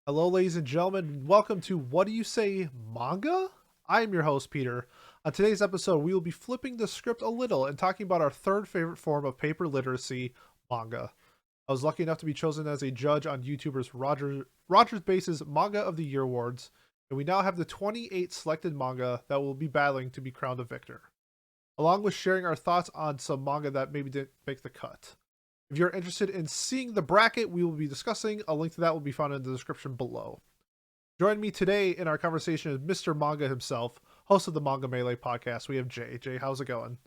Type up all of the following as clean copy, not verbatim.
Hello, ladies and gentlemen. Welcome to What Do You Say Manga? I am your host, Peter. On today's episode, we will be flipping the script a little and talking about our third favorite form of paper literacy, manga. I was lucky enough to be chosen as a judge on YouTuber's Rogers Base's Manga of the Year Awards, and we now have the 28 selected manga that will be battling to be crowned a victor, along with sharing our thoughts on some manga that maybe didn't make the cut. If you're interested in seeing the bracket we will be discussing, a link to that will be found in the description below. Joining me today in our conversation is Mr. Manga himself, host of the Manga Melee podcast. We have Jay. Jay, how's it going?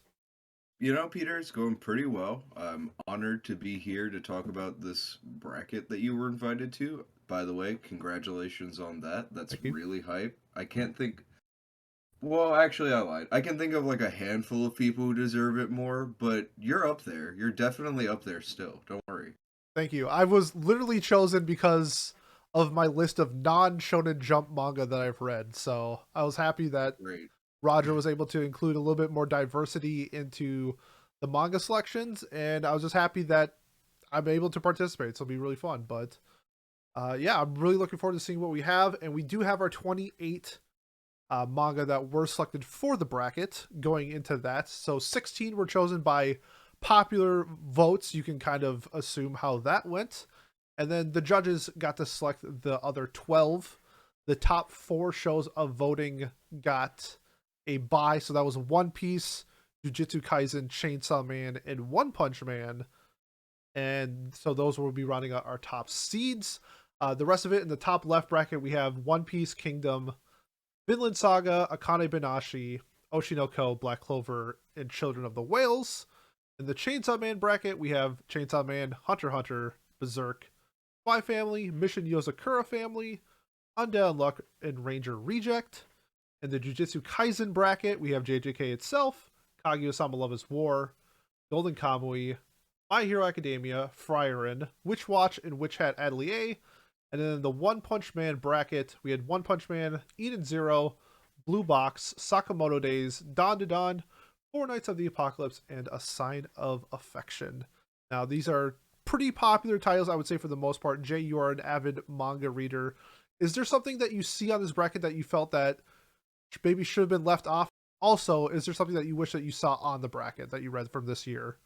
Peter, it's going pretty well. I'm honored to be here to talk about this bracket that you were invited to. By the way, congratulations on that. That's Thank you. really hype. I can't think. Well, actually, I lied. I can think of like a handful of people who deserve it more, but you're up there. You're definitely up there still. Don't worry. Thank you. I was literally chosen because of my list of non Shonen Jump manga that I've read. So I was happy that Great. Roger was able to include a little bit more diversity into the manga selections. And I was just happy that I'm able to participate. So it'll be really fun. But yeah, I'm really looking forward to seeing what we have. And we do have our 28 manga that were selected for the bracket going into that. So 16 were chosen by popular votes. You can kind of assume how that went. And then the judges got to select the other 12. The top four shows of voting got a bye. So that was One Piece, Jujutsu Kaisen, Chainsaw Man, and One Punch Man. And so those will be rounding out our top seeds. The rest of it in the top left bracket, we have One Piece Kingdom, Vinland Saga, Akane Binashi, Oshinoko, Black Clover, and Children of the Whales. In the Chainsaw Man bracket, we have Chainsaw Man, Hunter x Hunter, Berserk, Spy Family, Mission Yozakura Family, Undead Luck, and Ranger Reject. In the Jujutsu Kaisen bracket, we have JJK itself, Kaguya-sama Love is War, Golden Kamui, My Hero Academia, Frieren, Witch Watch, and Witch Hat Atelier. And then in the One Punch Man bracket, we had One Punch Man, Eden Zero, Blue Box, Sakamoto Days, Dawn to Dawn, Four Nights of the Apocalypse, and A Sign of Affection. Now, these are pretty popular titles, I would say, for the most part. Jay, you are an avid manga reader. Is there something that you see on this bracket that you felt that maybe should have been left off? Also, is there something that you wish that you saw on the bracket that you read from this year?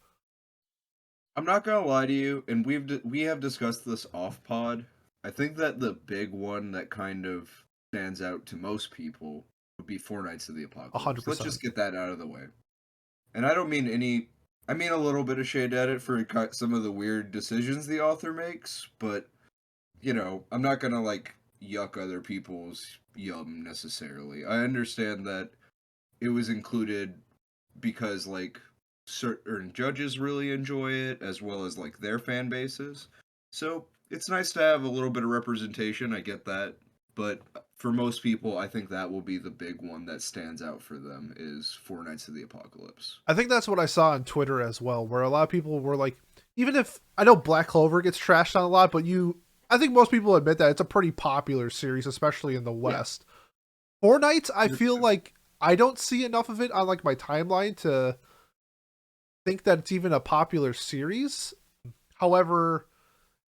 I'm not gonna lie to you, and we have discussed this off pod. I think that the big one that kind of stands out to most people would be Four Nights of the Apocalypse. Let's 100%. just get that out of the way. And I don't mean any. I mean a little bit of shade at it for some of the weird decisions the author makes, but I'm not gonna like yuck other people's yum necessarily. I understand that it was included because like certain judges really enjoy it as well as like their fan bases. So it's nice to have a little bit of representation. I get that, but for most people, I think that will be the big one that stands out for them is Four Nights of the Apocalypse. I think that's what I saw on Twitter as well, where a lot of people were like, even if I know Black Clover gets trashed on a lot, but I think most people admit that it's a pretty popular series, especially in the Yeah. West. Four Nights, I feel like I don't see enough of it on like my timeline to think that it's even a popular series. However,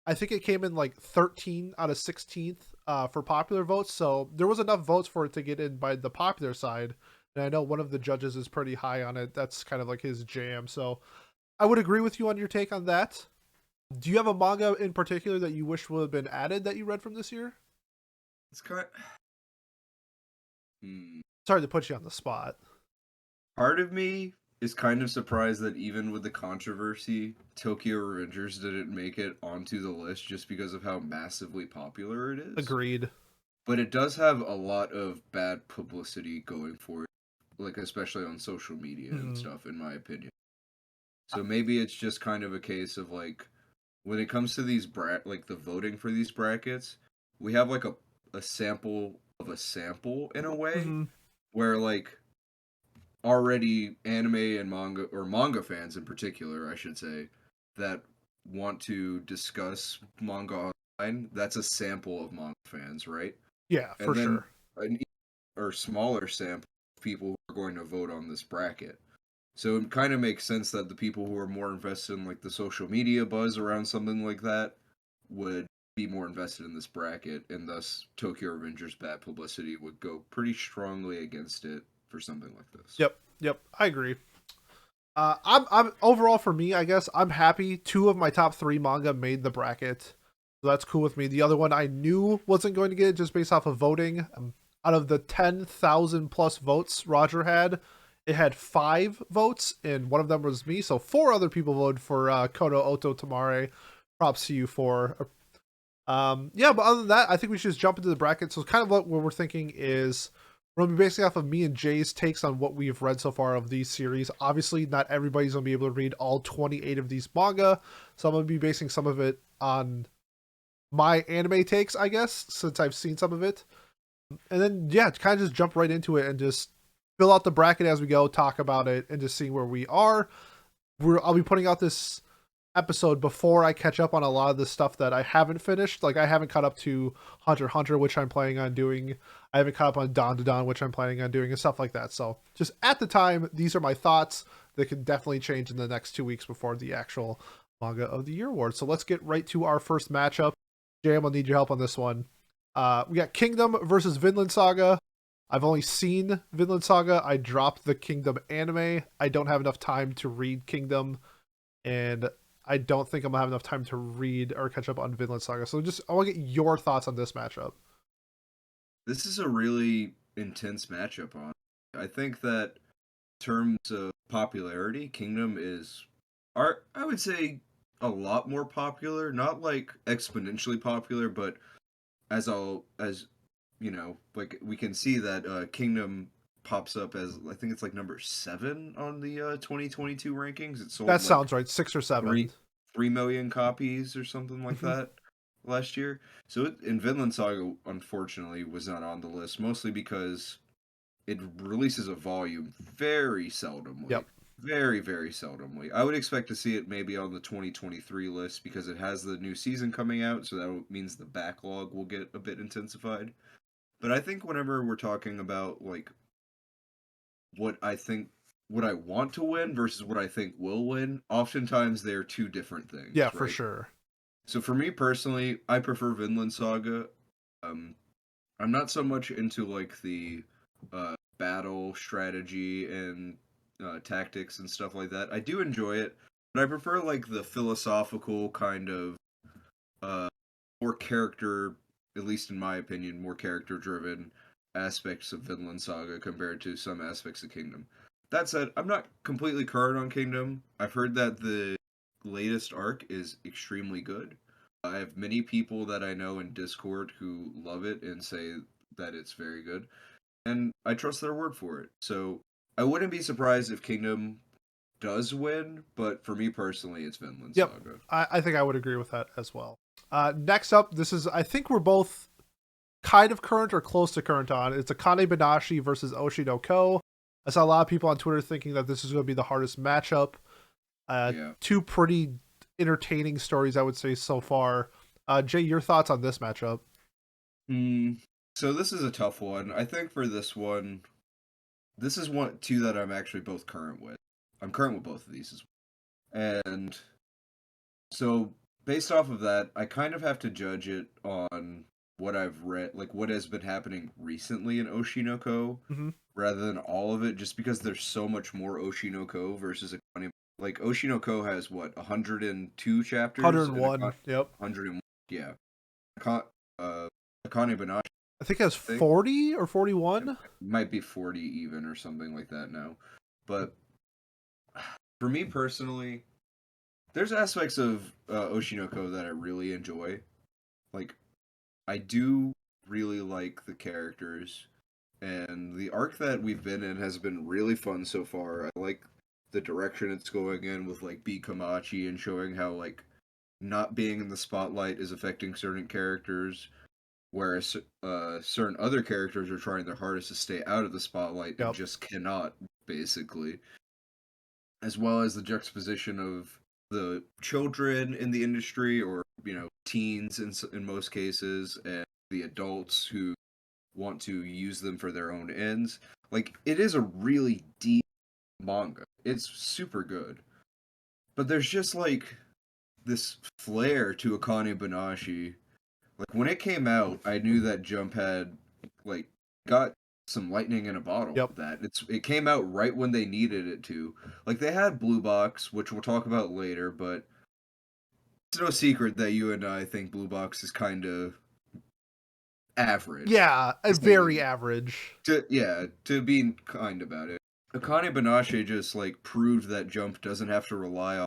I think it came in like 13 out of 16th for popular votes, so there was enough votes for it to get in by the popular side. And I know one of the judges is pretty high on it. That's kind of like his jam. So I would agree with you on your take on that. Do you have a manga in particular that you wish would have been added that you read from this year? It's kind. Hmm. Sorry to put you on the spot. Part of me is kind of surprised that even with the controversy, Tokyo Revengers didn't make it onto the list just because of how massively popular it is. Agreed. But it does have a lot of bad publicity going for it, like especially on social media and Mm-hmm. stuff, in my opinion. So maybe it's just kind of a case of like when it comes to these like the voting for these brackets, we have like a sample of a sample in a way Mm-hmm. where like already anime and manga or manga fans in particular, I should say, that want to discuss manga online, that's a sample of manga fans, right? Yeah, for And then sure. an or smaller sample of people who are going to vote on this bracket. So it kind of makes sense that the people who are more invested in like the social media buzz around something like that would be more invested in this bracket, and thus Tokyo Revengers bad publicity would go pretty strongly against it for something like this. Yep, I agree. I'm overall for me, I guess I'm happy. Two of my top three manga made the bracket, so that's cool with me. The other one I knew wasn't going to get it just based off of voting. Out of the 10,000 plus votes Roger had, it had 5 votes, and one of them was me. So 4 other people voted for Kodo Oto Tamare. Props to you for. Yeah, but other than that, I think we should just jump into the bracket. So kind of what we're thinking is we're gonna be basing off of me and Jay's takes on what we've read so far of these series. Obviously, not everybody's gonna be able to read all 28 of these manga, so I'm gonna be basing some of it on my anime takes, I guess, since I've seen some of it. And then yeah, kind of just jump right into it and just fill out the bracket as we go, talk about it, and just see where we are. I'll be putting out this episode before I catch up on a lot of the stuff that I haven't finished. Like I haven't caught up to Hunter x Hunter, which I'm planning on doing. I haven't caught up on Dawn to Dawn, which I'm planning on doing, and stuff like that. So just at the time, these are my thoughts. They can definitely change in the next 2 weeks before the actual Manga of the Year award. So let's get right to our first matchup. Jay, I'm gonna need your help on this one. We got Kingdom versus Vinland Saga. I've only seen Vinland Saga. I dropped the Kingdom anime. I don't have enough time to read Kingdom, and I don't think I'm gonna have enough time to read or catch up on Vinland Saga. So just I want to get your thoughts on this matchup. This is a really intense matchup on. I think that in terms of popularity, Kingdom is I would say a lot more popular, not like exponentially popular, but as you know, like we can see that Kingdom pops up as I think it's like number 7 on the 2022 rankings. It That sold like sounds right. 6 or 7. three 3 million copies or something like Mhm. that last year. So in Vinland Saga, unfortunately, was not on the list, mostly because it releases a volume very seldomly. Yep. Very, very seldomly. I would expect to see it maybe on the 2023 list because it has the new season coming out, so that means the backlog will get a bit intensified. But I think whenever we're talking about like what I think what I want to win versus what I think will win, oftentimes they're two different Yeah, things, for right? sure. So for me personally, I prefer Vinland Saga. Um, I'm not so much into like the battle strategy and tactics and stuff like that. I do enjoy it, but I prefer like the philosophical kind of uh, more character, at least in my opinion, more character driven aspects of Vinland Saga compared to some aspects of Kingdom. That said, I'm not completely current on Kingdom. I've heard that the latest arc is extremely good. I have many people that I know in Discord who love it and say that it's very good, and I trust their word for it. So I wouldn't be surprised if Kingdom does win, but for me personally, it's Vinland Yep. Saga. I think I would agree with that as well. Next up, this is I think we're both kind of current or close to current on. It's Akane Banashi versus Oshi no Ko. I saw a lot of people on Twitter thinking that this is going to be the hardest matchup. Yeah. Two pretty entertaining stories, I would say, so far. Jay, your thoughts on this matchup? Hmm. So this is a tough one. I think for this one, this is one two that I'm actually both current with. I'm current with both of these as well. And so based off of that, I kind of have to judge it on what I've read, like what has been happening recently in Oshinoko, Mm-hmm. rather than all of it, just because there's so much more Oshinoko versus Akane. Like Oshinoko has what 102 chapters and 101. Yep. 101. Yeah, Akane, uh, Akane Banashi, I think it has I think 40 or it 41. might be 40 even or something like that now. But for me personally, there's aspects of Oshinoko that I really enjoy. Like I do really like the characters, and the arc that we've been in has been really fun so far. I like the direction it's going in with like B Kamachi and showing how like not being in the spotlight is affecting certain characters, whereas certain other characters are trying their hardest to stay out of the spotlight and Yep. just cannot, basically. As well as the juxtaposition of the children in the industry, or teens in most cases, and the adults who want to use them for their own ends. Like it is a really deep manga. It's super good. But there's just like this flair to Akane Banashi Like when it came out, I knew that Jump had like got some lightning in a bottle Yep. with that. It came out right when they needed it to. Like they had Blue Box, which we'll talk about later, but it's no secret that you and I think Blue Box is kind of average, Yeah, to a say the very least. average. To be kind about it. Akane Banashi just like proved that Jump doesn't have to rely on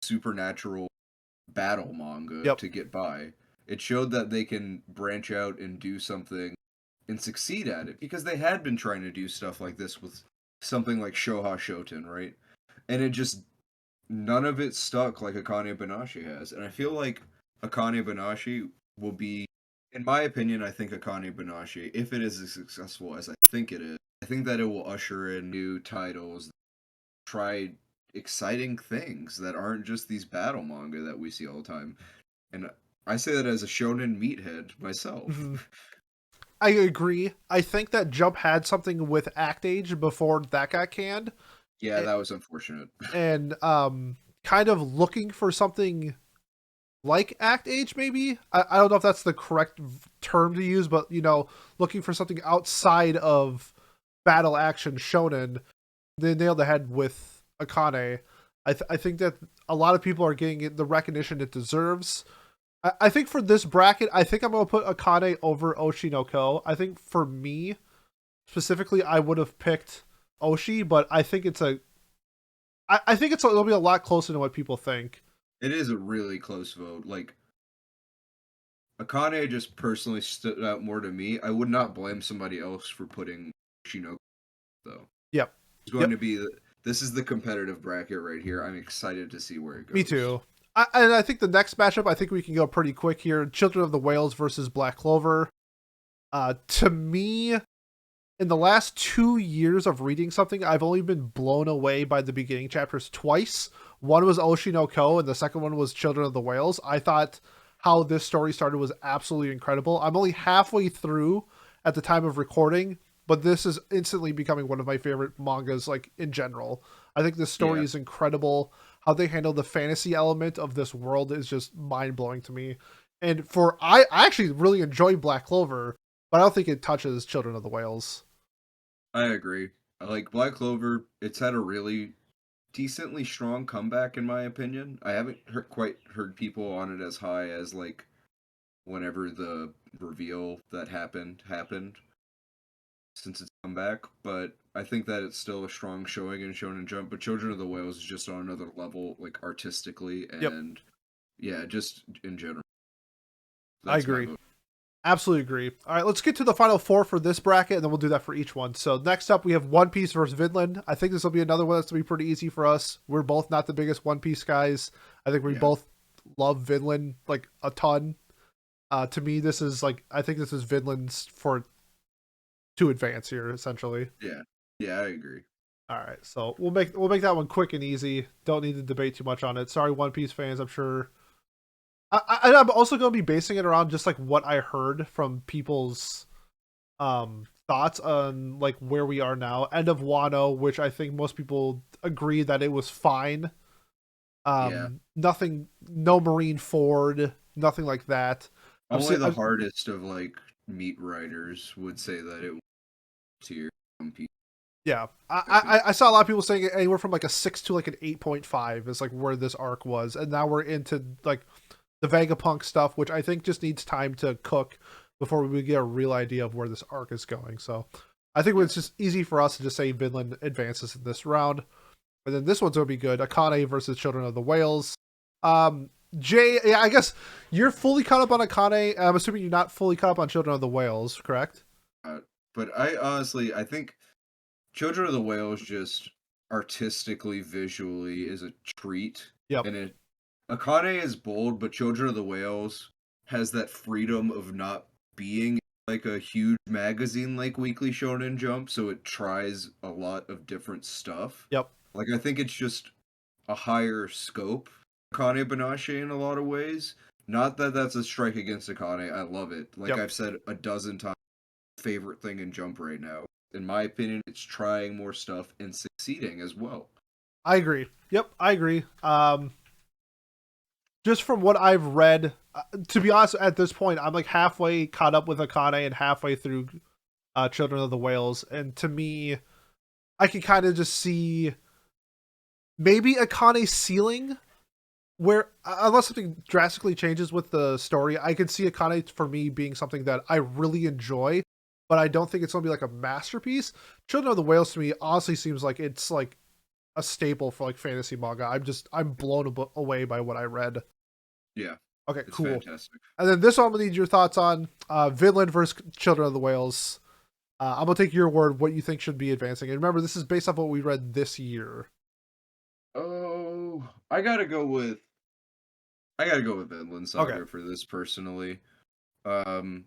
supernatural battle manga Yep. to get by. It showed that they can branch out and do something and succeed at it because they had been trying to do stuff like this with something like Shoha Shoten, right? And it just none of it stuck like Akane Banashi has. And I feel like Akane Banashi will be, in my opinion, I think Akane Banashi, if it is as successful as I think it is, I think that it will usher in new titles, try exciting things that aren't just these battle manga that we see all the time. And I say that as a shonen meathead myself. Mhm. I agree. I think that Jump had something with Act Age before that got canned, Yeah, that was unfortunate. and kind of looking for something like Act Age, maybe. I don't know if that's the correct term to use, but looking for something outside of battle action shonen. They nailed the head with Akane. I think that a lot of people are getting the recognition it deserves. I think for this bracket, I think I'm gonna put Akane over Oshinoko. I think for me specifically, I would have picked Oshi, but I think I think it'll be a lot closer than what people think. It is a really close vote. Like Akane just personally stood out more to me. I would not blame somebody else for putting Shinoko though. Yep. It's going Yep. to be this is the competitive bracket right here. I'm excited to see where it Me goes. too. And I think the next matchup, I think we can go pretty quick here. Children of the Whales versus Black Clover. To me, in the last 2 years of reading something, I've only been blown away by the beginning chapters twice. One was Oshi no Ko, and the second one was Children of the Whales. I thought how this story started was absolutely incredible. I'm only halfway through at the time of recording, but this is instantly becoming one of my favorite mangas, like in general. I think this story Yeah, is incredible. How they handle the fantasy element of this world is just mind blowing to me. And I actually really enjoy Black Clover, but I don't think it touches Children of the Whales. I agree. I like Black Clover. It's had a really decently strong comeback in my opinion. I haven't quite heard people on it as high as like whenever the reveal that happened since its comeback, but I think that it's still a strong showing in Shonen Jump. But Children of the Whales is just on another level, like artistically Yep, and yeah, just in general. I That's my agree. vote. Absolutely agree. All right, let's get to the final four for this bracket, and then we'll do that for each one. So next up, we have One Piece versus Vinland. I think this will be another one that's going to be pretty easy for us. We're both not the biggest One Piece guys. I think we Yeah, both love Vinland like a ton. To me, this is like I think this is Vinland's for to advance here essentially. yeah, yeah. I agree. All right, so we'll make that one quick and easy. Don't need to debate too much on it. Sorry, One Piece fans. I'm sure I'm also going to be basing it around just like what I heard from people's thoughts on like where we are now. End of Wano, which I think most people agree that it was fine. Yeah, Nothing, no Marine Ford, nothing like that. only the I've hardest of like meat writers would say that it was tier One Piece. yeah, I think. I saw a lot of people saying anywhere from like a 6 to like an 8.5 is like where this arc was, and now we're into like the Vegapunk stuff, which I think just needs time to cook before we get a real idea of where this arc is going. So I think Yeah, it's just easy for us to just say Vinland advances in this round. And then this one's gonna be good. Akane versus Children of the Whales. Um, Jay, yeah, I guess you're fully caught up on Akane. I'm assuming you're not fully caught up on Children of the Whales, correct? uh, but I honestly I think Children of the Whales just artistically, visually is a treat, Yep, and it Akane is bold, but Children of the Whales has that freedom of not being like a huge magazine like Weekly Shonen Jump, so it tries a lot of different stuff. yep, Like I think it's just a higher scope Akane Banashi in a lot of ways. Not that that's a strike against Akane. I love it. Like yep. I've said a dozen times, favorite thing in Jump right now. In my opinion, it's trying more stuff and succeeding as well. I agree. Yep, I agree. just from what I've read, to be honest, at this point, I'm like halfway caught up with Akane and halfway through Children of the Whales, and to me, I can kind of just see maybe Akane's ceiling where unless something drastically changes with the story, I could see Akane for me being something that I really enjoy, but I don't think it's gonna be like a masterpiece. Children of the Whales to me honestly seems like it's like a staple for like fantasy manga. I'm blown away by what I read. Yeah, Okay, it's cool. fantastic. And then this one I'm gonna need your thoughts on Vinland versus Children of the Whales. I'm gonna take your word what you think should be advancing. And remember, this is based off what we read this year. Oh, I gotta go with Vinland Okay. Saga for this personally. Um,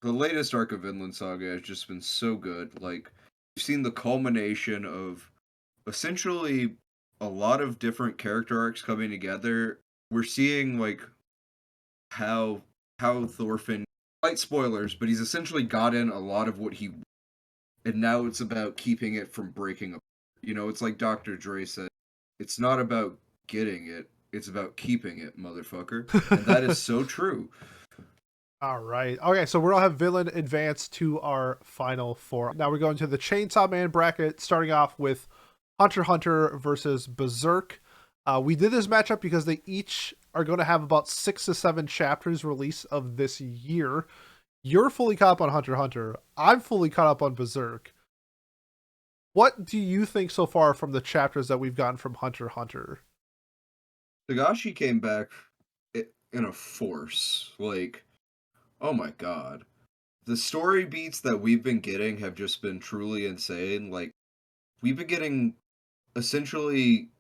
the latest arc of Vinland Saga has just been so good. Like, we've seen the culmination of essentially a lot of different character arcs coming together. We're seeing like how Thorfinn, slight spoilers, but he's essentially gotten a lot of what he, and now it's about keeping it from breaking apart. You know, it's like Dr. Dre said, it's not about getting it, it's about keeping it, motherfucker. And that is so true. All right. Okay, so we'll have Villain advance to our final four. Now we're going to the Chainsaw Man bracket, starting off with Hunter x Hunter versus Berserk. We did this matchup because they each are going to have about 6 to 7 chapters released of this year. You're fully caught up on Hunter x Hunter. I'm fully caught up on Berserk. What do you think so far from the chapters that we've gotten from Hunter x Hunter? Tagashi came back in a force. Like, oh my god. The story beats that we've been getting have just been truly insane. Like, we've been getting essentially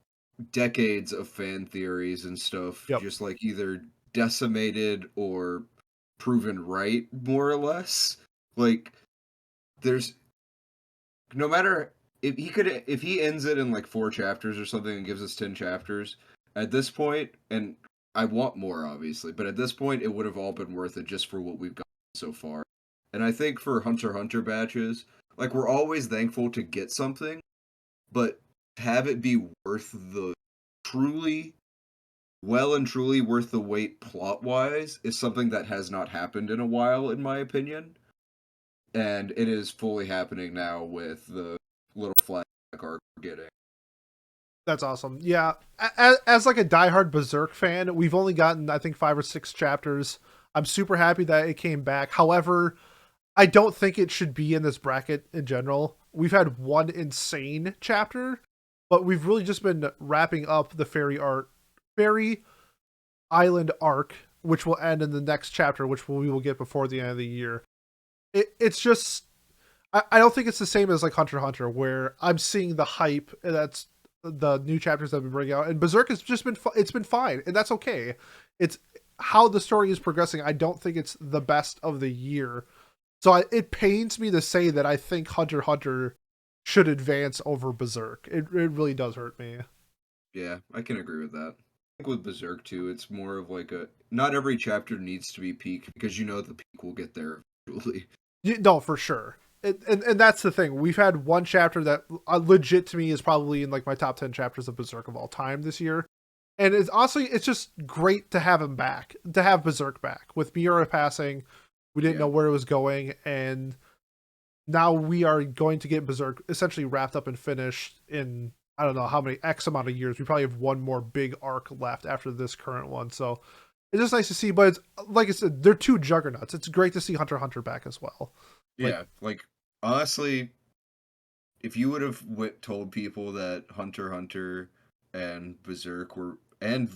decades of fan theories and stuff, Yep. just like either decimated or proven right, more or less. Like, there's no matter if he ends it in like 4 chapters or something and gives us 10 chapters at this point, and I want more obviously, but at this point it would have all been worth it just for what we've got so far. And I think for Hunter x Hunter batches, like we're always thankful to get something, but have it be worth the truly well and truly worth the wait plot wise is something that has not happened in a while in my opinion, and it is fully happening now with the little flag arc we're getting. That's awesome. Yeah, as like a diehard Berserk fan, we've only gotten I think 5 or 6 chapters. I'm super happy that it came back. However, I don't think it should be in this bracket in general. We've had one insane chapter, but we've really just been wrapping up the fairy island arc, which will end in the next chapter, which we will get before the end of the year. It's just I don't think it's the same as like Hunter x Hunter, where I'm seeing the hype that's the new chapters that have been bringing out, and Berserk has just been it's been fine, and that's okay. It's how the story is progressing. I don't think it's the best of the year, so it pains me to say that I think Hunter x Hunter should advance over Berserk. It really does hurt me. Yeah, I can agree with that. I think with Berserk too, it's more of like a not every chapter needs to be peak because you know the peak will get there eventually. No, for sure. And that's the thing. We've had one chapter that legit to me is probably in like my top 10 chapters of Berserk of all time this year. And it's honestly, it's just great to have him back, to have Berserk back. With Miura passing, we didn't Yeah, know where it was going, and now we are going to get Berserk essentially wrapped up and finished in I don't know how many X amount of years. We probably have one more big arc left after this current one, so it's just nice to see. But it's like I said, they're two juggernauts. It's great to see Hunter x Hunter back as well. Like, yeah. Like honestly, if you would have told people that Hunter x Hunter and Berserk were and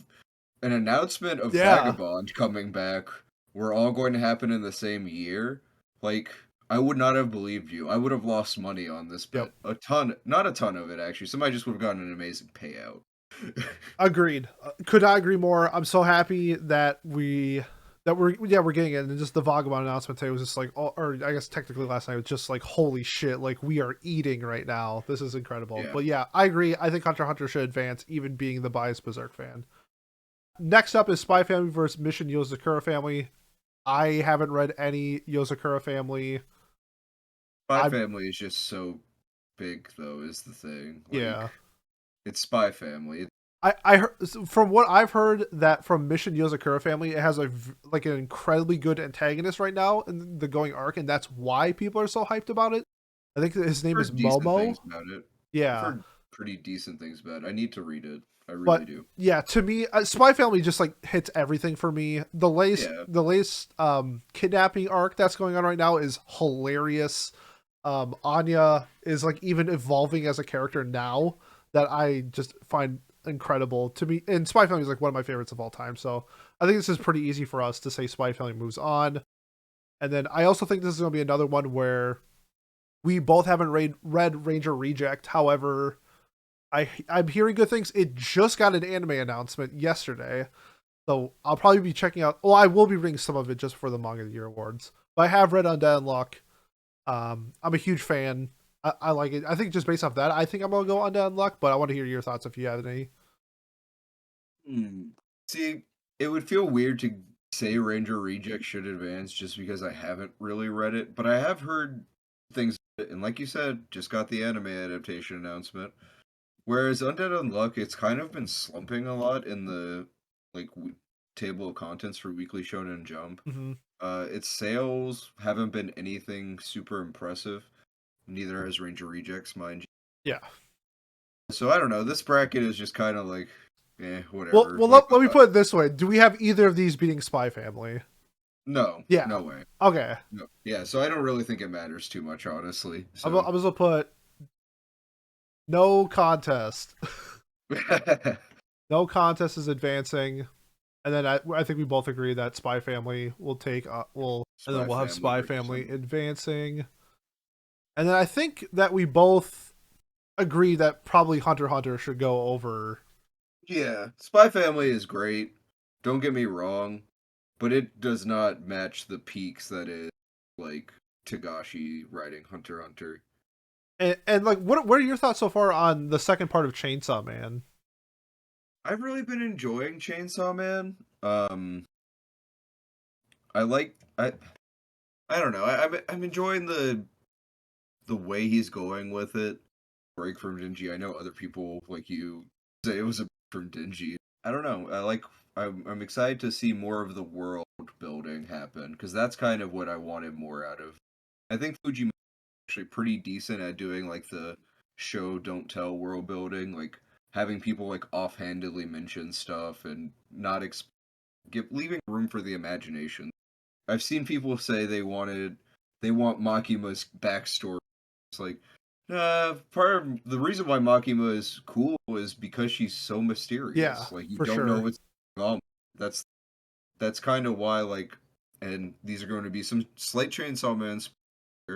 an announcement of yeah, Vagabond coming back were all going to happen in the same year, like I would not have believed you. I would have lost money on this yep. bet. A ton, not a ton of it actually. Somebody just would have gotten an amazing payout. Agreed. Could not agree more. I'm so happy that we're getting it. And just the Vagabond announcement today was just like, oh, or I guess technically last night was just like, holy shit! Like we are eating right now. This is incredible. Yeah. But yeah, I agree. I think Hunter x Hunter should advance, even being the biased Berserk fan. Next up is Spy Family versus Mission Yozakura Family. I haven't read any Yozakura Family. Spy I'm Family is just so big though, is the thing. Like yeah. it's Spy Family. I heard, from what I've heard, that from Mission Yozakura family, it has like an incredibly good antagonist right now in the going arc, and that's why people are so hyped about it. I think his I've name is heard decent Momo. things about it. I've Yeah, heard pretty decent things about it. I need to read it. I really but do. yeah, to me, Spy Family just like hits everything for me. Yeah. The latest kidnapping arc that's going on right now is hilarious. Anya is like even evolving as a character now that I just find incredible to me. And Spy Family is like one of my favorites of all time. So I think this is pretty easy for us to say Spy Family moves on. And then I also think this is going to be another one where we both haven't read Ranger Reject. However, I'm hearing good things. It just got an anime announcement yesterday, so I'll probably be checking out. Well, I will be reading some of it just for the Manga of the Year awards. But I have read Undead Unluck. I'm a huge fan. I like it. I think just based off that, I think I'm gonna go Undead Unluck. But I want to hear your thoughts if you have any. Hmm. See, it would feel weird to say Ranger Reject should advance just because I haven't really read it, but I have heard things, and like you said, just got the anime adaptation announcement. Whereas Undead Unluck, it's kind of been slumping a lot in the like table of contents for Weekly Shonen Jump. Mm-hmm. Its sales haven't been anything super impressive. Neither has Ranger Rejects, mind you. Yeah. So I don't know. This bracket is just kind of like, Well, whatever. well, Like, let me put it this way: do we have either of these beating Spy Family? no, Yeah. no way. Okay. No. Yeah, so I don't really think it matters too much, honestly. I'm So just gonna put no contest. No contest is advancing. And then I think we both agree that Spy Family will take and then Spy we'll have Family Spy versus Family Undead. advancing. And then I think that we both agree that probably Hunter x Hunter should go over. Yeah, Spy Family is great. Don't get me wrong, but it does not match the peaks that is like Tagashi writing Hunter x Hunter. And like what are your thoughts so far on the second part of Chainsaw Man? I've really been enjoying Chainsaw Man. I like I don't know. I'm enjoying the way he's going with it. Break from Dingy. I know other people like you say it was a break from Dingy. I don't know. I'm excited to see more of the world building happen because that's kind of what I wanted more out of. I think Fujimoto is actually pretty decent at doing like the show don't tell world building, like having people like offhandedly mention stuff and not leaving room for the imagination. I've seen people say they want Makima's backstory. It's like, part of the reason why Makima is cool is because she's so Yeah, mysterious. Like you for don't know sure. what's going on. That's kind of why like, and these are going to be some slight Chainsaw Man.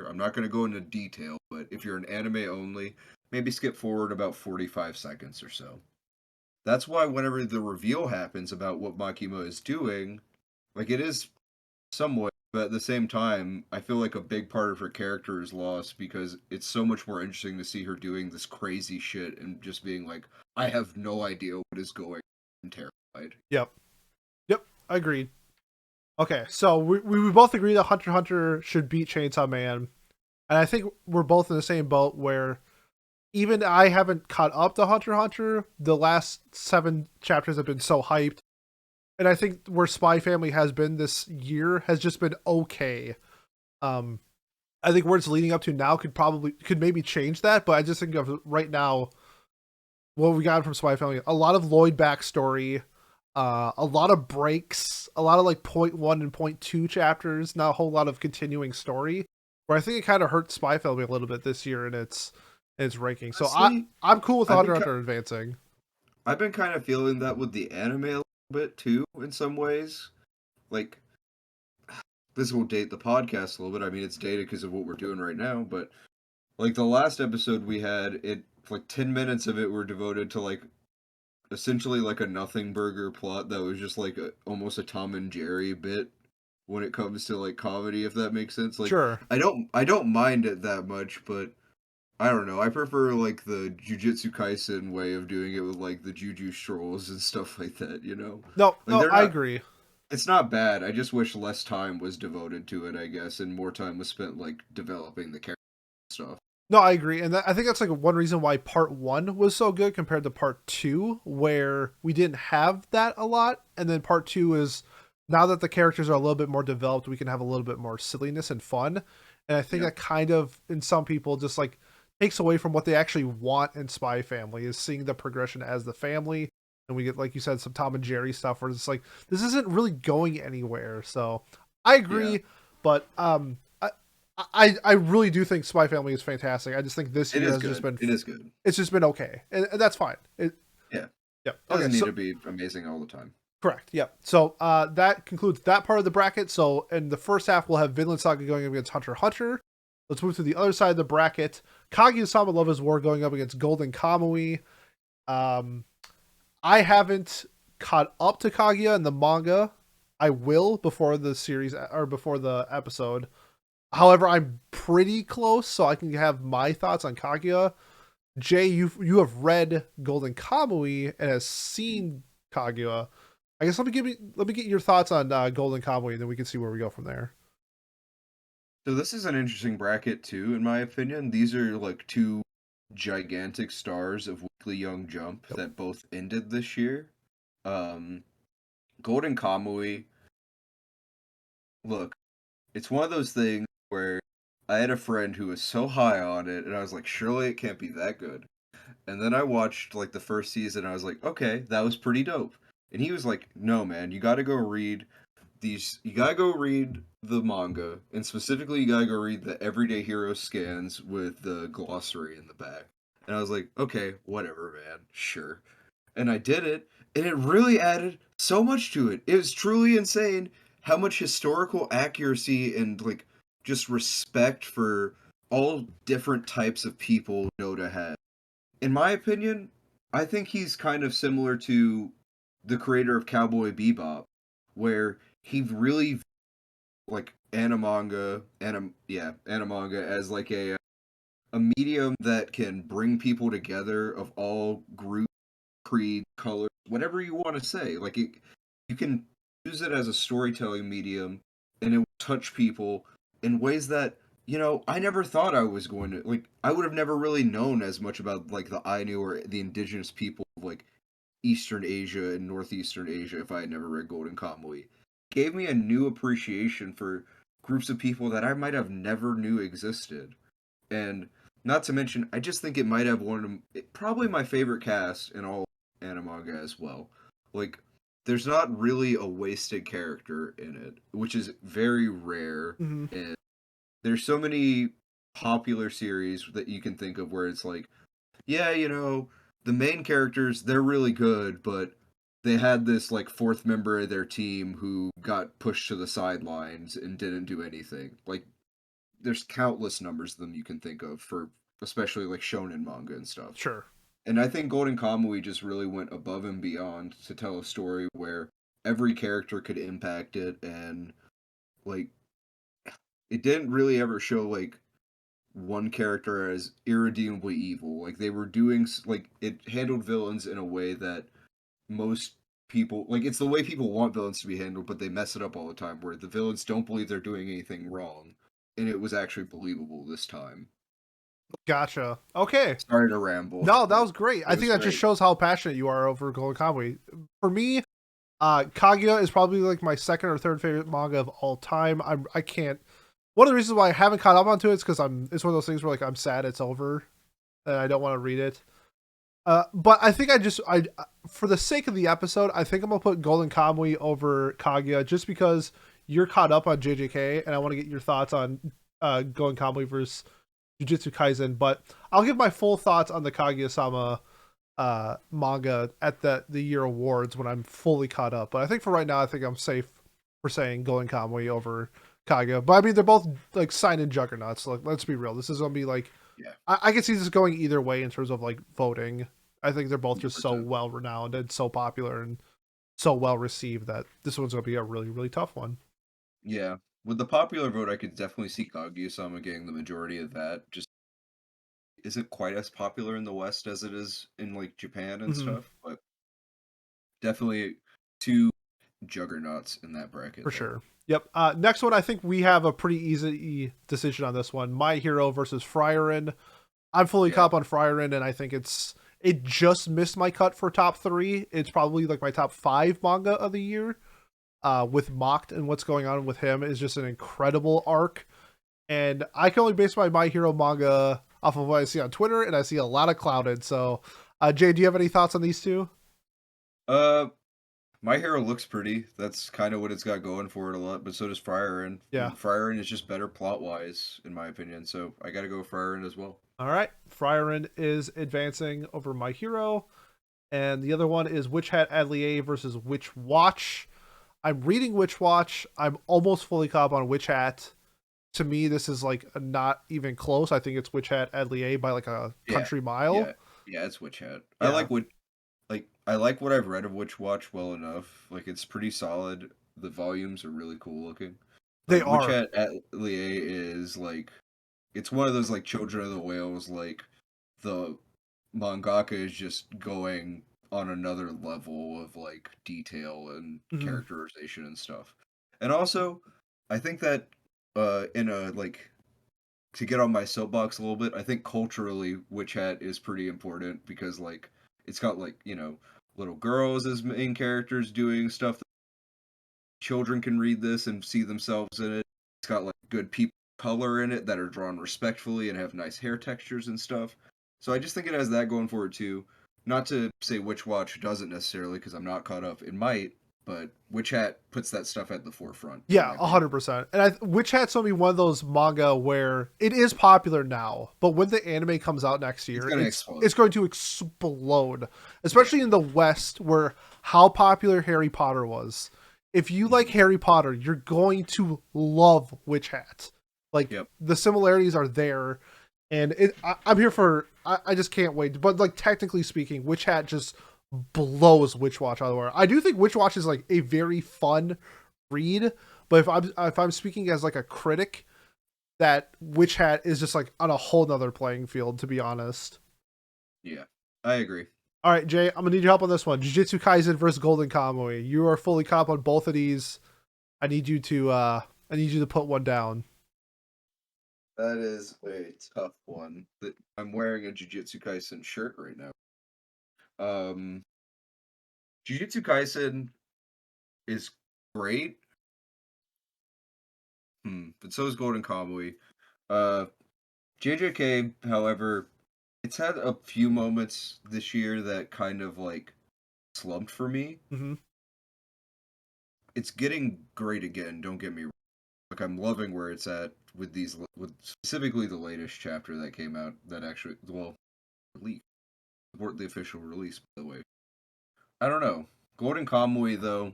I'm not going to go into detail, but if you're an anime only, maybe skip forward about 45 seconds or so. That's why whenever the reveal happens about what Makima is doing, like it is somewhat, but at the same time, I feel like a big part of her character is lost because it's so much more interesting to see her doing this crazy shit and just being like, I have no idea what is going on. I'm terrified. Yep. Yep. Agreed. Okay, so we both agree that Hunter x Hunter should beat Chainsaw Man. And I think we're both in the same boat where even I haven't caught up to Hunter x Hunter. The last 7 chapters have been so hyped. And I think where Spy Family has been this year has just been okay. Um, I think where it's leading up to now could maybe change that, but I just think of right now what we got from Spy Family. A lot of Lloyd backstory, a lot of breaks, a lot of like .1 and .2 chapters, not a whole lot of continuing story. Where I think it kind of hurt Spy Family a little bit this year in its ranking. So Honestly, I'm cool with I've Hunter been x Hunter advancing. I've been kind of feeling that with the anime a little bit too, in some ways. Like this will date the podcast a little bit. I mean, it's dated because of what we're doing right now, but like the last episode we had, it like 10 minutes of it were devoted to like essentially like a nothing burger plot that was just like almost a Tom and Jerry bit when it comes to like comedy, if that makes sense. Like Sure. I don't mind it that much, but I don't know. I prefer like the Jujutsu Kaisen way of doing it with like the Juju strolls and stuff like that, you know? No, Like no, they're I not agree. it's not bad. I just wish less time was devoted to it, I guess, and more time was spent like developing the character stuff. No, I agree, and I think that's like one reason why part one was so good compared to part two, where we didn't have that a lot, and then part two is now that the characters are a little bit more developed, we can have a little bit more silliness and fun, and I think Yeah. that kind of in some people just like takes away from what they actually want in Spy Family is seeing the progression as the family, and we get like you said some Tom and Jerry stuff where it's like this isn't really going anywhere. So I Yeah. agree, but I really do think Spy Family is fantastic. I just think this It year is has just good. been It is good. it's just been okay, and that's fine. Yeah. Yep. Okay. Doesn't need So to be amazing all the time. correct. Yep. So that concludes that part of the bracket. So in the first half, we'll have Vinland Saga going up against Hunter x Hunter. Let's move to the other side of the bracket. Kaguya-sama Love is War going up against Golden Kamui. Um, I haven't caught up to Kaguya in the manga. I will before the series or before the episode. However, I'm pretty close, so I can have my thoughts on Kaguya. Jay, you have read Golden Kamui and has seen Kaguya. I guess let me get your thoughts on Golden Kamui, and then we can see where we go from there. So this is an interesting bracket too, in my opinion. These are like two gigantic stars of Weekly Young Jump Yep. that both ended this year. Um, Golden Kamui, look, it's one of those things where I had a friend who was so high on it, and I was like, surely it can't be that good. And then I watched like the first season, and I was like, okay, that was pretty dope. And he was like, no, man, you got to go read you gotta go read the manga, and specifically you gotta go read the Everyday Hero scans with the glossary in the back. And I was like, okay, whatever, man, sure. And I did it, and it really added so much to it. It was truly insane how much historical accuracy and like just respect for all different types of people Noda had. In my opinion, I think he's kind of similar to the creator of Cowboy Bebop, where he really like animanga as like a medium that can bring people together of all group, creed, color, whatever you want to say. You can use it as a storytelling medium, and it will touch people in ways that I never thought I was going to like. I would have never really known as much about like the Ainu or the indigenous people of like Eastern Asia and Northeastern Asia if I had never read Golden Kamuy. Gave me a new appreciation for groups of people that I might have never knew existed. And not to mention, I just think it might have probably my favorite cast in all animanga as well. Like, there's not really a wasted character in it, which is very rare. Mm-hmm. And there's so many popular series that you can think of where it's like, yeah, the main characters, they're really good, but they had this like fourth member of their team who got pushed to the sidelines and didn't do anything. Like there's countless numbers of them you can think of for especially like shonen manga and stuff. Sure. And I think Golden Kamui just really went above and beyond to tell a story where every character could impact it and like it didn't really ever show like one character as irredeemably evil. Like they were doing like it handled villains in a way that most people like it's the way people want villains to be handled, but they mess it up all the time where the villains don't believe they're doing anything wrong. And it was actually believable this time. Gotcha. Okay. Sorry to ramble, No, that but was great. it I was think that just great. shows how passionate you are over Golden Kamui. For me, Kaguya is probably like my second or third favorite manga of all time. I can't. One of the reasons why I haven't caught up onto it is because It's one of those things where like I'm sad it's over, and I don't want to read it. But I think I for the sake of the episode, I think I'm gonna put Golden Kamui over Kaguya just because you're caught up on JJK, and I want to get your thoughts on Golden Kamui versus Jujutsu Kaisen. But I'll give my full thoughts on the Kaguya-sama manga at the year awards when I'm fully caught up. But I think for right now, I think I'm safe for saying Golden Kamui over Kaguya. But I mean, they're both like sign-in juggernauts. Like, let's be real. This is gonna be like Yeah, I can see this going either way in terms of like voting. I think they're both just so 100%. well renowned and so popular and so well received that this one's gonna be a really really tough one. Yeah. With the popular vote, I could definitely see Kaguya-sama getting the majority of that. Just isn't quite as popular in the West as it is in like Japan and Hmm. stuff, but definitely two juggernauts in that bracket For there. sure. Yep. Next one, I think we have a pretty easy decision on this one. My Hero versus Frieren. I'm fully Yeah. caught up on Frieren, and I think it just missed my cut for top three. It's probably like my top five manga of the year. With Mocked and what's going on with him is just an incredible arc. And I can only base my Hero manga off of what I see on Twitter, and I see a lot of clouded. So, Jay, do you have any thoughts on these two? Uh, My Hero looks pretty. That's kind of what it's got going for it a lot, but so does Frieren. Yeah. And Frieren is just better plot wise, in my opinion. So I got to go with Frieren as well. All right. Frieren is advancing over My Hero. And the other one is Witch Hat Atelier versus Witch Watch. I'm reading Witch Watch. I'm almost fully caught up on Witch Hat. To me, this is like not even close. I think it's Witch Hat Atelier by like a Yeah, country mile. yeah, yeah. It's Witch Hat. Yeah, I like what I've read of Witch Watch well enough. Like it's pretty solid. The volumes are really cool looking. they Like Witch are. Hat Atelier is like it's one of those like Children of the Whales. Like the mangaka is just going on another level of like detail and Mhm. characterization and stuff. And also, I think that in a like to get on my soapbox a little bit, I think culturally Witch Hat is pretty important because like it's got like, little girls as main characters doing stuff that children can read this and see themselves in it. It's got like good people color in it that are drawn respectfully and have nice hair textures and stuff. So I just think it has that going for it too. Not to say Witch Watch doesn't necessarily because I'm not caught up. It might, but Witch Hat puts that stuff at the forefront in Yeah, my opinion. 100%. And Witch Hat's gonna be one of those manga where it is popular now, but when the anime comes out next It's year, gonna it's explode. it's going to explode, Yeah. especially in the West, where how popular Harry Potter was. If you like Mhm. Harry Potter, you're going to love Witch Hat. Like Yep. the similarities are there, and I'm here for. I just can't wait. But like technically speaking, Witch Hat just blows Witch Watch out of the water. I do think Witch Watch is like a very fun read, but if I'm speaking as like a critic, that Witch Hat is just like on a whole nother playing field, to be honest. Yeah. I agree. All right, Jay, I'm gonna need your help on this one. Jujutsu Kaisen versus Golden Kamuy. You are fully caught up on both of these. I need you to put one down. That is a tough one. That I'm wearing a Jujutsu Kaisen shirt right now. Um, Jujutsu Kaisen is great, but so is Golden Kamuy. Uh, JJK, however, it's had a few moments this year that kind of like slumped for me. Mm-hmm. It's getting great again. Don't get me wrong. Like I'm loving where it's at with with specifically the latest chapter that came out. That actually, well, leaked. Support the official release, by the way. I don't know. Golden Kamuy though,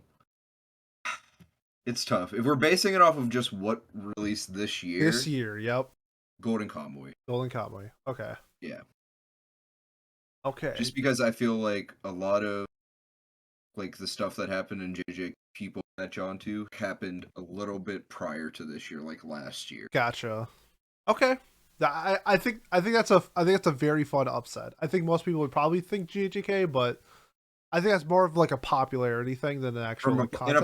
it's tough. If we're basing it off of just what released this This year, year, yep. Golden Kamuy. Golden Kamuy. Okay. Yeah. Okay. Just because I feel like a lot of like the stuff that happened in JJ people latch onto happened a little bit prior to this year, like last year. Gotcha. Okay. I think that's a very fun upset. I think most people would probably think GHK, but I think that's more of like a popularity thing than an actual like content.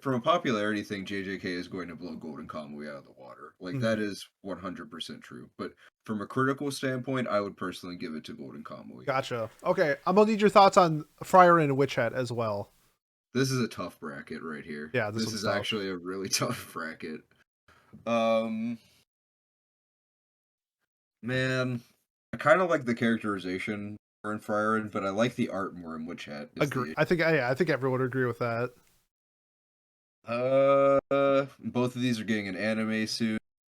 From a popularity thing, JJK is going to blow Golden Kamuy out of the water. Like Mhm. that is 100% true. But from a critical standpoint, I would personally give it to Golden Kamuy. Gotcha. Okay, I'm gonna need your thoughts on Friar and Witch Hat as well. This is a tough bracket right here. Yeah, this This one's is tough. actually a really tough bracket. Um, Man, I kind of like the characterization more in Friaren, but I like the art more in Witch Hat. Is Agree. the I think everyone would agree with that. both of these are getting an anime soon,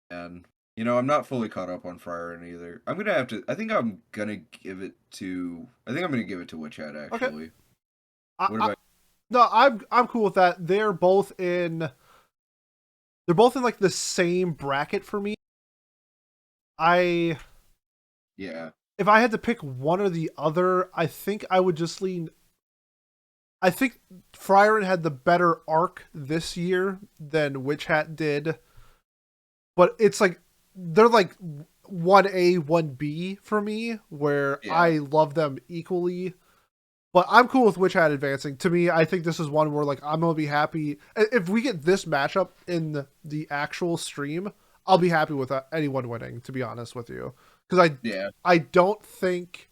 and I'm not fully caught up on Friaren either. I'm gonna have to. I think I'm gonna give it to. I think I'm gonna give it to Witch Hat Okay. actually. I, What I, about? no, I'm cool with that. They're both in like the same bracket for me. I Yeah, If I had to pick one or the other, I think I would just lean. I think Friaren had the better arc this year than Witch Hat did, but it's like they're like 1A, 1B for me, where yeah, I love them equally. But I'm cool with Witch Hat advancing. To me, I think this is one where like I'm gonna be happy if we get this matchup in the actual stream. I'll be happy with anyone winning. To be honest with you, because Yeah, I don't think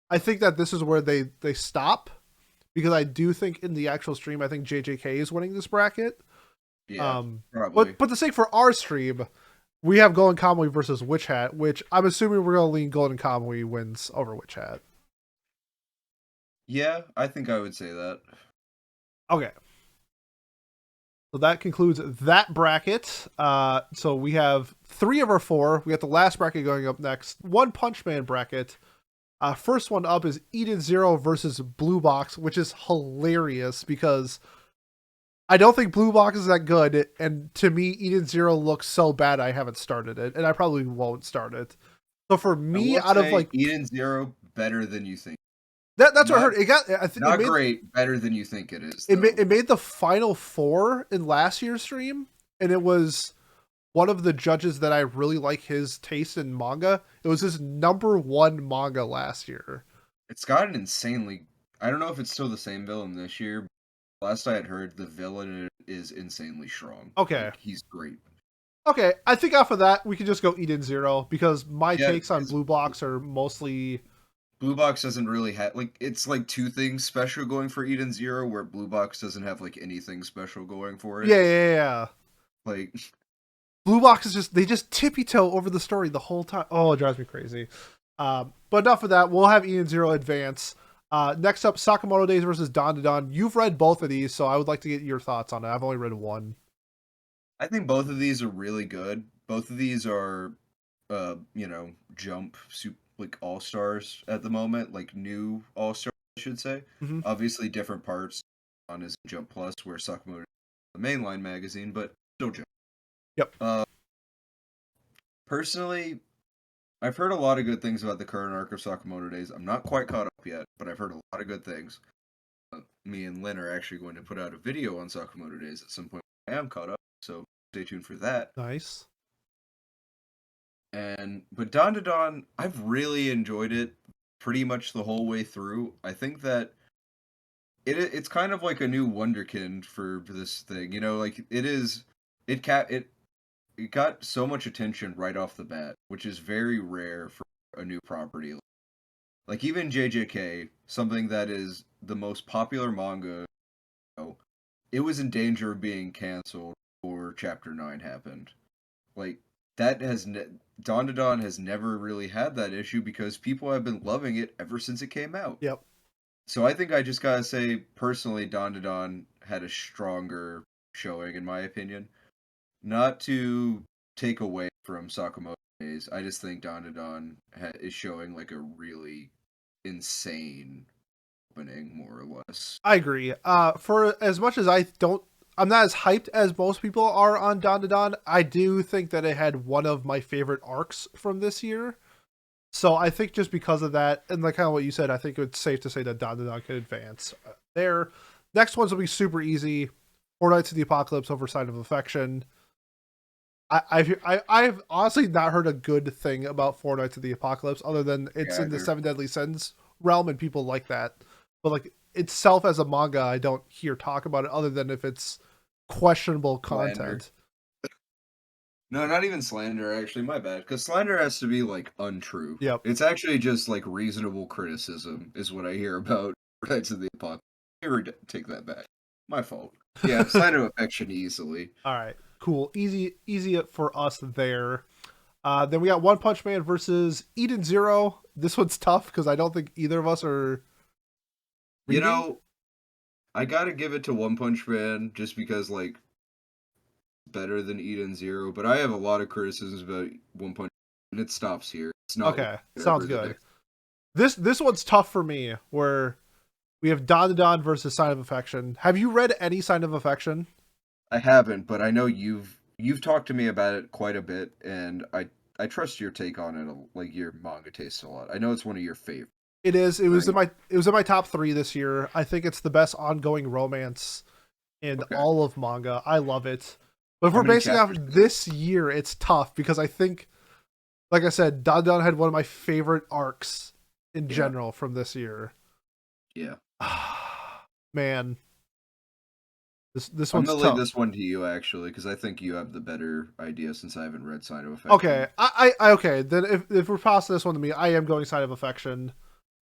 I think that this is where they stop because I do think in the actual stream I think JJK is winning this bracket. yeah, But probably. the sake for our stream, we have Golden Kamui versus Witch Hat, which I'm assuming we're gonna lean Golden Kamui wins over Witch Hat. Yeah, I think I would say that. Okay. So that concludes that bracket. So we have 3 of our 4. We got the last bracket going up next. One Punch Man bracket. First one up is Eden Zero versus Blue Box, which is hilarious because I don't think Blue Box is that good, and to me, Eden Zero looks so bad I haven't started it, and I probably won't start it. So for I me, will out of say like Eden Zero better than you think. that's what I Not heard. It got it not made great, better than you think it is though. it made the final 4 in last year's stream, and it was one of the judges that I really like his taste in manga. It was his #1 manga last year. It's got an insanely. I don't know if it's still the same villain this year. Last I had heard, the villain is insanely strong. Okay. Like he's great. Okay, I think off of that we can just go Eden Zero because my Yeah, takes on because Blue Box are mostly Blue Box doesn't really have like it's like two things special going for Eden Zero, where Blue Box doesn't have like anything special going for it. yeah. Like Blue Box is just they just tippy toe over the story the whole time. Oh, it drives me crazy. But enough of that. We'll have Eden Zero advance. Next up, Sakamoto Days versus Don to Don. You've read both of these, so I would like to get your thoughts on it. I've only read one. I think both of these are really good. Both of these are, jump like all stars at the moment, like new all stars, I should say. Mm-hmm. Obviously, different parts. One is Jump Plus, where Sakamoto is the mainline magazine, but still Jump. Yep. Personally, I've heard a lot of good things about the current arc of Sakamoto Days. I'm not quite caught up yet, but I've heard a lot of good things. Me and Lynn are actually going to put out a video on Sakamoto Days at some point. I am caught up, so stay tuned for that. Nice. But Dawn to Dawn, I've really enjoyed it pretty much the whole way through. I think that it's kind of like a new wonderkind for this thing. You know, like it got so much attention right off the bat, which is very rare for a new property. Like even JJK, something that is the most popular manga, it was in danger of being canceled before Chapter 9 happened. Like that has Dawn to Dawn has never really had that issue because people have been loving it ever since it came out. Yep. So I think I just gotta say personally, Dawn to Dawn had a stronger showing in my opinion. Not to take away from Sakamoto Days, I just think Dawn to Dawn is showing like a really insane opening, more or less. I agree. For as much as I'm not as hyped as most people are on Don to Don. I do think that it had one of my favorite arcs from this year. So I think just because of that, and like kind of what you said, I think it's safe to say that Don to Don could advance there. Next ones will be super easy. Four Nights of the Apocalypse over Sign of Affection. I've honestly not heard a good thing about Four Nights of the Apocalypse other than it's in the Seven Deadly Sins realm and people like that. But like itself as a manga, I don't hear talk about it other than if it's questionable content. Slander. No, not even slander, actually. My bad. Because slander has to be, like, untrue. Yep. It's actually just, like, reasonable criticism, is what I hear about Rights of the Apocalypse. Never take that back. My fault. Yeah, slander of affection easily. All right. Cool. Easy for us there. Then we got One Punch Man versus Eden Zero. This one's tough because I don't think either of us are reading. You know, I gotta give it to One Punch Man just because, like, better than Eden Zero, but I have a lot of criticisms about One Punch Man, and it stops here. It's not okay. Sounds good. This one's tough for me, where we have Don to Don versus Sign of Affection. Have you read any Sign of Affection? I haven't, but I know you've talked to me about it quite a bit, and I trust your take on it, like your manga taste a lot. I know it's one of your favorites. It is. It was in my top 3 this year. I think it's the best ongoing romance in all of manga. I love it. But if we're basing off this year, it's tough because I think, like I said, Don Don had one of my favorite arcs in general from this year. Yeah. Man, this I'm one's gonna leave tough. this one to you actually, because I think you have the better idea since I haven't read Sign of Okay, Affection. okay. Then if we're passing this one to me, I am going Side of Affection.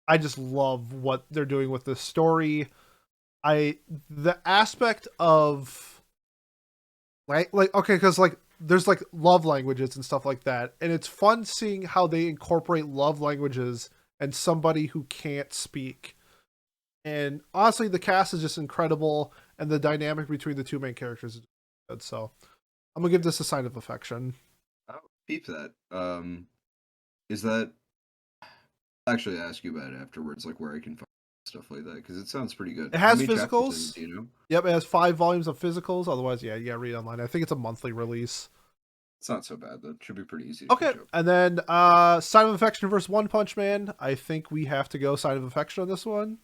I just love what they're doing with this story. The aspect of like okay, because like there's like love languages and stuff like that, and it's fun seeing how they incorporate love languages and somebody who can't speak. And honestly, the cast is just incredible, and the dynamic between the two main characters is good. So I'm gonna give this a Sign of Affection. I'll keep that. Is that actually ask you about it afterwards, like where I can find stuff like that, because it sounds pretty good. It How has many chapters is it? physicals. Do you know? Yep, it has 5 volumes of physicals. Otherwise, yeah, you gotta read it online. I think it's a monthly release. It's not so bad. That should be pretty easy to Okay, catch up. and then Sign of Affection versus One Punch Man. I think we have to go Sign of Affection on this one.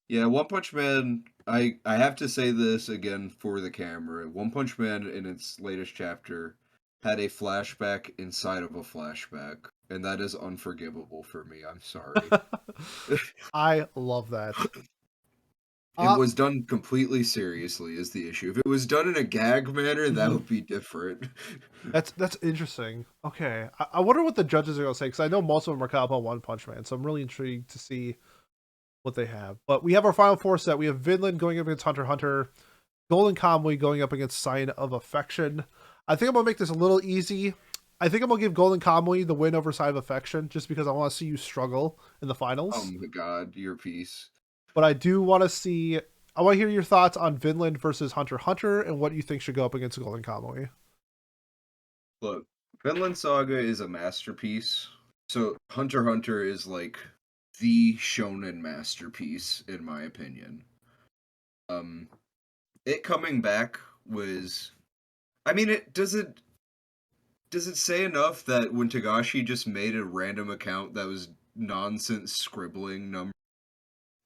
Yeah, One Punch Man. I have to say this again for the camera. One Punch Man in its latest chapter had a flashback inside of a flashback, and that is unforgivable for me. I'm sorry. I love that. It Uh, was done completely seriously is the issue. If it was done in a gag manner, that mhm. would be different. That's interesting. Okay, I wonder what the judges are gonna say because I know most of them are caught up on One Punch Man, so I'm really intrigued to see what they have. But we have our final four set. We have Vinland going up against Hunter x Hunter, Golden Kamuy going up against Sign of Affection. I think I'm gonna make this a little easy. I think I'm gonna give Golden Kamuy the win over Sign of Affection just because I want to see you struggle in the Oh finals. my god, your piece. But I do want to see. I want to hear your thoughts on Vinland versus Hunter x Hunter and what you think should go up against Golden Kamuy. Look, Vinland Saga is a masterpiece. So Hunter x Hunter is like the shonen masterpiece in my opinion. Um it coming back was I mean it does it say enough that when Tagashi just made a random account that was nonsense scribbling number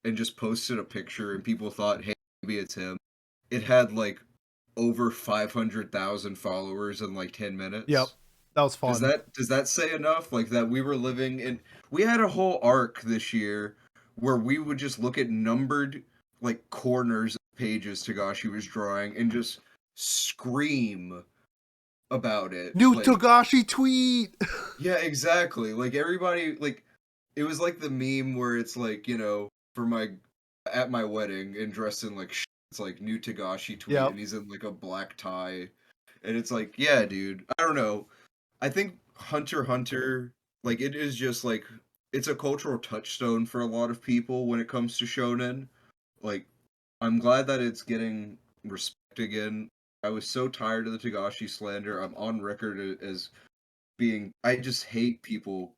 and just posted a picture and people thought, "Hey, maybe it's him." It had like over 500,000 followers in like 10 Yep, minutes. that was fun. Does that say enough? Like that we were living in we had a whole arc this year where we would just look at numbered like corners of pages Tagashi was drawing and just scream about it. New Like, Togashi tweet. yeah, exactly. Like everybody like it was like the meme where it's like, for my at my wedding and dressed in like it's like new Tagashi tweet Yep. and he's in like a black tie and it's like, yeah, dude. I don't know. I think Hunter x Hunter, like it is just like it's a cultural touchstone for a lot of people when it comes to shonen. Like I'm glad that it's getting respect again. I was so tired of the Tagashi slander. I'm on record as being I just hate people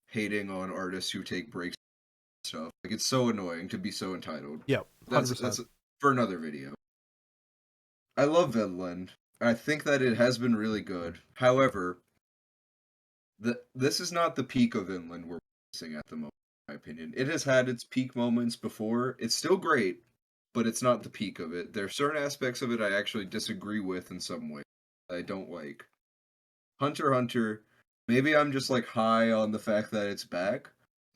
hating on artists who take breaks and stuff. Like it's so annoying to be so entitled. Yep. That's 100%. for another video. I love Vinland. I think that it has been really good. However, this is not the peak of Vinland we're witnessing at the moment, in my opinion. It has had its peak moments before. It's still great, but it's not the peak of it. There are certain aspects of it I actually disagree with in some way. I don't like. Hunter x Hunter, maybe I'm just like high on the fact that it's back,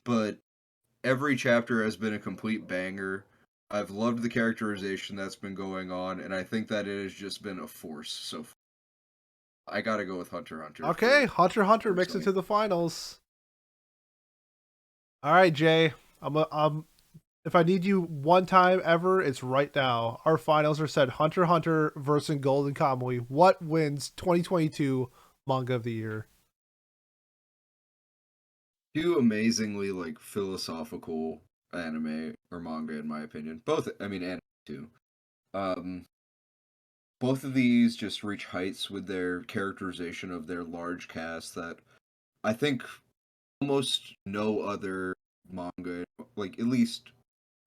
but every chapter has been a complete banger. I've loved the characterization that's been going on, and I think that it has just been a force so far. I gotta go with Hunter x Hunter for Okay, Hunter x Hunter makes it personally. to the finals. All right, Jay. If I need you one time ever, it's right now. Our finals are set: Hunter x Hunter versus Golden Kamuy. What wins 2022 Manga of the Year? Two amazingly like philosophical anime or manga in my opinion. Both I mean anime too. Um both of these just reach heights with their characterization of their large cast that I think almost no other manga, like at least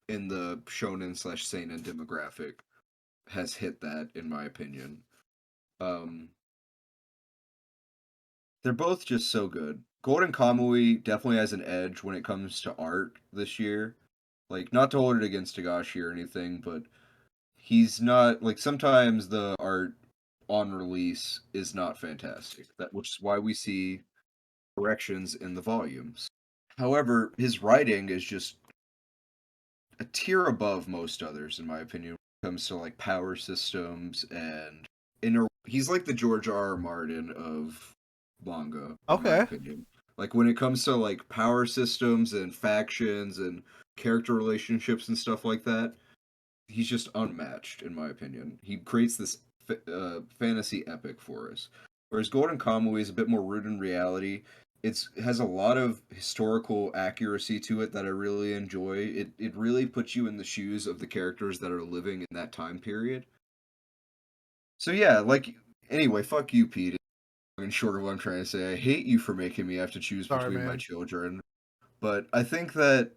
in the shonen slash seinen demographic, has hit that in my opinion. Um they're both just so good. Golden Kamui definitely has an edge when it comes to art this year. Like, not to hold it against Tagashi or anything, but he's not like sometimes the art on release is not fantastic. That which is why we see corrections in the volumes. However, his writing is just a tier above most others, in my opinion, when it comes to like power systems and he's like the George R. R. Martin of manga, in my Okay. opinion. Like when it comes to like power systems and factions and character relationships and stuff like that, he's just unmatched, in my opinion. He creates this fantasy epic for us. Whereas Golden Kamuy is a bit more rooted in reality. It has a lot of historical accuracy to it that I really enjoy. It really puts you in the shoes of the characters that are living in that time period. So yeah, like anyway, fuck you, Pete. In short of what I'm trying to say, I hate you for making me have to choose Sorry, between my man. children. But I think that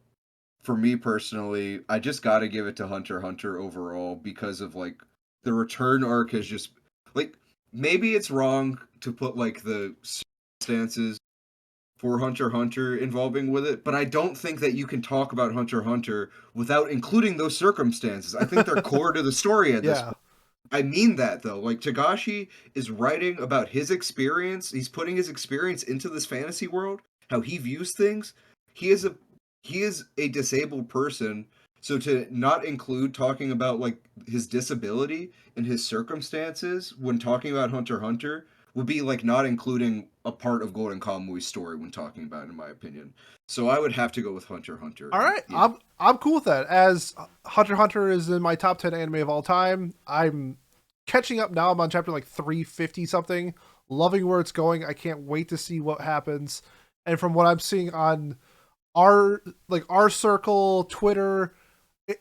for me personally, I just got to give it to Hunter x Hunter overall because of like the return arc has just like maybe it's wrong to put like the circumstances for Hunter x Hunter involving with it, but I don't think that you can talk about Hunter x Hunter without including those circumstances. I think they're core to the story at this Yeah. point. I mean that though. Like Tagashi is writing about his experience. He's putting his experience into this fantasy world, how he views things. He is a he is a disabled person, so to not include talking about like his disability and his circumstances when talking about Hunter x Hunter would be like not including a part of Golden Kamuy's story when talking about it, in my opinion. So I would have to go with Hunter x Hunter. All And right, yeah, I'm cool with that. As Hunter x Hunter is in my top 10 anime of all time, I'm catching up now. I'm on chapter like 350 something. Loving where it's going. I can't wait to see what happens. And from what I'm seeing on our circle, Twitter,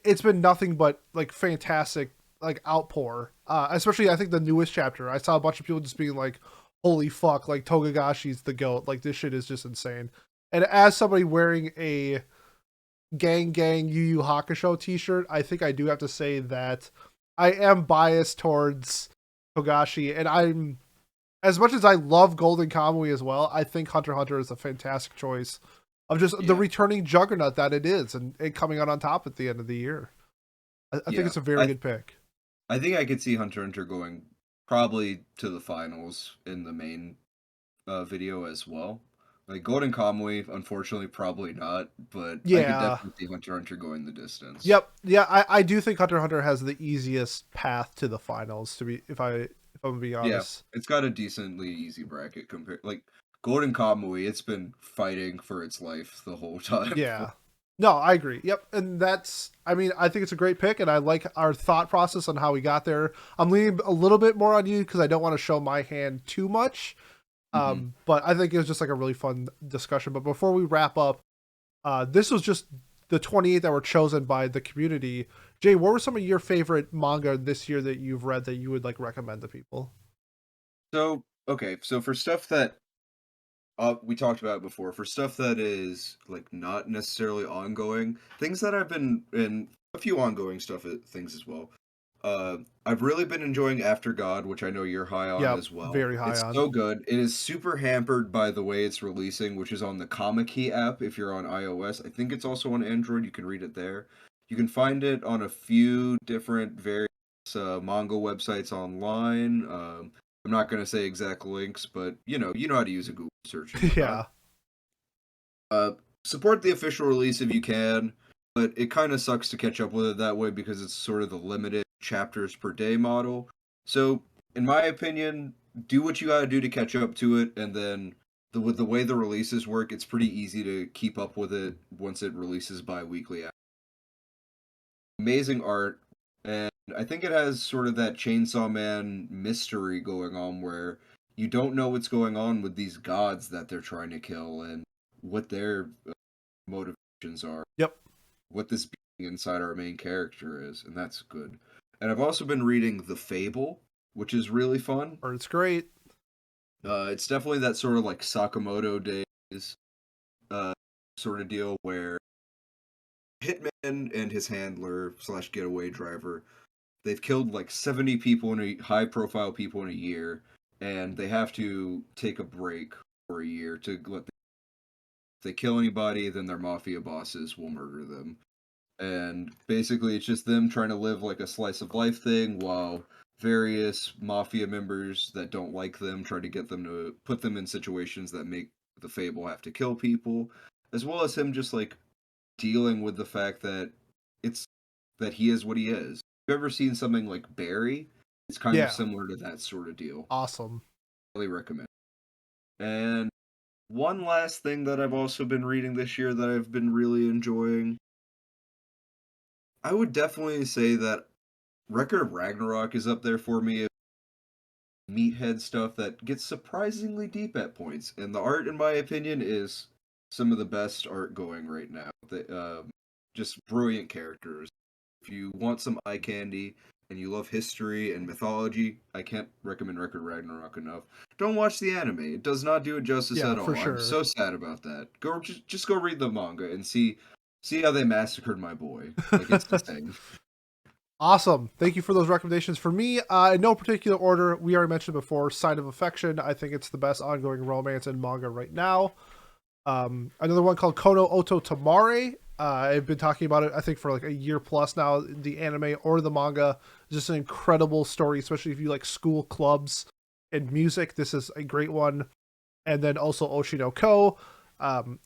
it's been nothing but like fantastic like outpour. Especially I think the newest chapter. I saw a bunch of people just being like, "Holy fuck! Like Togagashi's the goat. Like this shit is just insane." And as somebody wearing a gang Yu Yu Hakusho t-shirt, I think I do have to say that I am biased towards Togashi, and I'm as much as I love Golden Kamuy as well, I think Hunter x Hunter is a fantastic choice of just the yeah, returning juggernaut that it is, and it coming out on top at the end of the year. I think yeah. it's a very good pick. I think I could see Hunter x Hunter going probably to the finals in the main video as well. Like Golden Kamuy, unfortunately, probably not, but I could Yeah. definitely see Hunter x Hunter going the distance. Yep. Yeah, I do think Hunter x Hunter has the easiest path to the finals. To be, if I'm being Yeah, honest. it's got a decently easy bracket compared. Like Golden Kamuy, it's been fighting for its life the whole time. Yeah. No, I agree. Yep. And that's, I mean, I think it's a great pick, and I like our thought process on how we got there. I'm leaning a little bit more on you because I don't want to show my hand too much. Hmm. But I think it was just like a really fun discussion. But before we wrap up, this was just the 28 that were chosen by the community. Jay, what were some of your favorite manga this year that you've read that you would like recommend to people? So okay, so for stuff that we talked about before, for stuff that is like not necessarily ongoing, things that I've been in a few ongoing stuff things as well. I've really been enjoying After God, which I know you're high on Yep, as well. very high It's on. so good. It is super hampered by the way it's releasing, which is on the Key app if you're on iOS. I think it's also on Android. You can read it there. You can find it on a few different various manga websites online. I'm not going to say exact links, but you know how to use a Google search and whatnot. Yeah. Uh, support the official release if you can, but it kind of sucks to catch up with it that way because it's sort of the limited chapters per day model. So, in my opinion, do what you gotta do to catch up to it, and then with the way the releases work, it's pretty easy to keep up with it once it releases bi-weekly. Amazing art, and I think it has sort of that Chainsaw Man mystery going on where you don't know what's going on with these gods that they're trying to kill and what their motivations are, Yep. what this being inside our main character is, and that's good. And I've also been reading The Fable, which is really fun. Or it's great. It's definitely that sort of like Sakamoto days uh, sort of deal where Hitman and his handler slash getaway driver, they've killed like 70 people in a high profile people in a year, and they have to take a break for a year to let if they kill anybody, then their mafia bosses will murder them. And basically it's just them trying to live like a slice of life thing while various mafia members that don't like them try to get them to put them in situations that make the Fable have to kill people, as well as him just like dealing with the fact that it's that he is what he is. If you've ever seen something like Barry, it's kind of Yeah. similar to that sort of deal. Awesome. Highly recommend. And one last thing that I've also been reading this year that I've been really enjoying, I would definitely say that Record of Ragnarok is up there for me. Meathead stuff that gets surprisingly deep at points, and the art, in my opinion, is some of the best art going right now. Just brilliant characters. If you want some eye candy and you love history and mythology, I can't recommend Record Ragnarok enough. Don't watch the anime; it does not do it justice Yeah, at for all. I'm sure. so sad about that. Go just go read the manga and see how they massacred my boy. Like it's insane. Awesome. Thank you for those recommendations. For me, in no particular order, we already mentioned before, Sign of Affection. I think it's the best ongoing romance in manga right now. Another one called Kono Oto Tamare. I've been talking about it, I think, for like a year plus now. The anime or the manga, just an incredible story, especially if you like school clubs and music. This is a great one. And then also Oshinoko.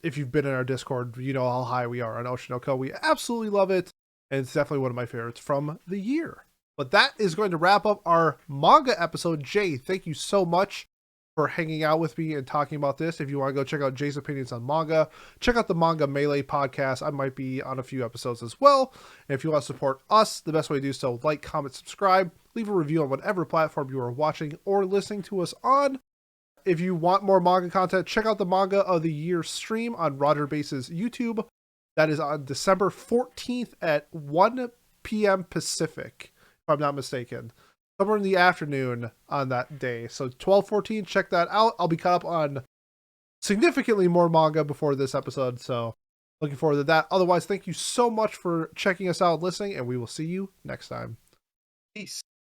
If you've been in our Discord, you know how high we are on Oshinoko. We absolutely love it. And it's definitely one of my favorites from the year. But that is going to wrap up our manga episode. Jay, thank you so much for hanging out with me and talking about this. If you want to go check out Jay's opinions on manga, check out the Manga Melee podcast. I might be on a few episodes as well. And if you want to support us, the best way to do so, like, comment, subscribe, leave a review on whatever platform you are watching or listening to us on. If you want more manga content, check out the Manga of the Year stream on Roger Base's YouTube. That is on December 14th at 1 p.m. Pacific, if I'm not mistaken. Somewhere in the afternoon on that day. So 12/14, check that out. I'll be caught up on significantly more manga before this episode, so looking forward to that. Otherwise, thank you so much for checking us out and listening, and we will see you next time. Peace.